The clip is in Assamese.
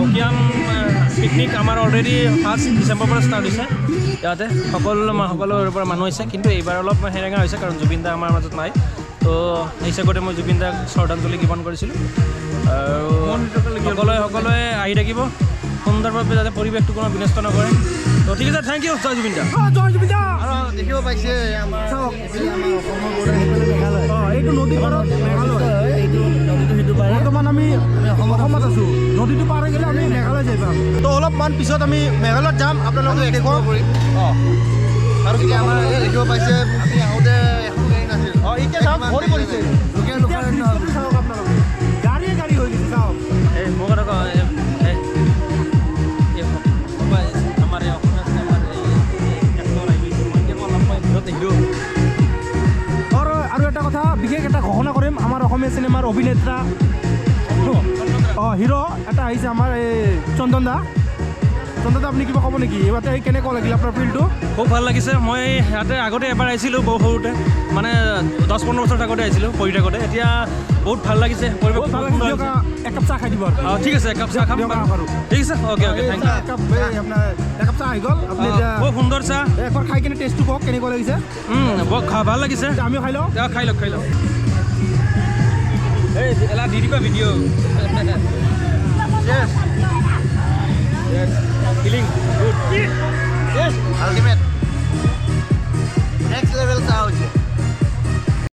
উকিয়াম পিকনিক আমাৰ অলৰেডি 5 ডিচেম্বৰৰ পৰা ষ্টাৰ্ট হৈছে ইয়াতে সকলোৰে পৰা মানুহ হৈছে কিন্তু এইবাৰ অলপ হেৰেঙা হৈছে কাৰণ জুবিন দা আমাৰ মাজত নাই তো এই হিচাপতে মই জুবিন দাক শ্ৰদ্ধাঞ্জলি জ্ঞাপন কৰিছিলোঁ আৰু সকলোৱে আহি থাকিব সুন্দৰভাৱে যাতে পৰিৱেশটো কোনো বিনষ্ট নকৰে তো ঠিক আছে থেংক ইউ জয় জুবিন দা জয় জুবিন দা আৰু দেখিব পাইছে আমাৰ এইটো নদী পাৰত মেঘালয় এইটো নদীটো সিটো পাৰে বৰ্তমান আমি অসমত আছোঁ নদীটো পাৰ হৈ গ'লে আমি মেঘালয় যাই পাম তো অলপমান পিছত আমি মেঘালয়ত যাম আপোনালোকে দেখুৱাওক অঁ আৰু এতিয়া আমাৰ এই দেখিব পাইছে আমি আহোঁতে এখন গাড়ী নাছিল অঁ এতিয়া চাওক ভৰি পৰিছে লোকে এতিয়া দৃশ্যটো চাওক আপোনালোকে গাড়ীয়ে গাড়ী হৈ গৈছে চাওক এই মোক এটা আমাৰ এই অসমীয়া চিনেমাৰ দেখিলোঁ আৰু এটা কথা বিশেষ এটা ঘোষণা কৰিম আমাৰ অসমীয়া চিনেমাৰ অভিনেতা হিৰো এটা আহিছে আমাৰ এই চন্দন দা আপুনি কিবা ক'ব নেকি এইবাৰতে কেনেকুৱা লাগিল আপোনাৰ ফিল্ডটো খুব ভাল লাগিছে মই ইয়াতে আগতে এবাৰ আহিছিলোঁ বহু সৰুতে মানে 10-15 বছৰ আগতে আহিছিলোঁ পঢ়ি থাকোঁতে এতিয়া বহুত ভাল লাগিছে পৰিৱেশ ভাল লাগিছে একাপ চাহ খাই দিব ঠিক আছে একাপ চাহ খাম আৰু ঠিক আছে অ'কে থেংক ইউ আপোনাৰ একাপ চাহ আহি গ'ল আপুনি এতিয়া বহুত সুন্দৰ চাহ একবাৰ খাই কিনে টেষ্টটো কওক কেনেকুৱা লাগিছে ভাল লাগিছে আমিও খাই লওঁ খাই লওক এই এলা দি দিবা ভিডিঅ' ফিলিং গুড আল্টিমেট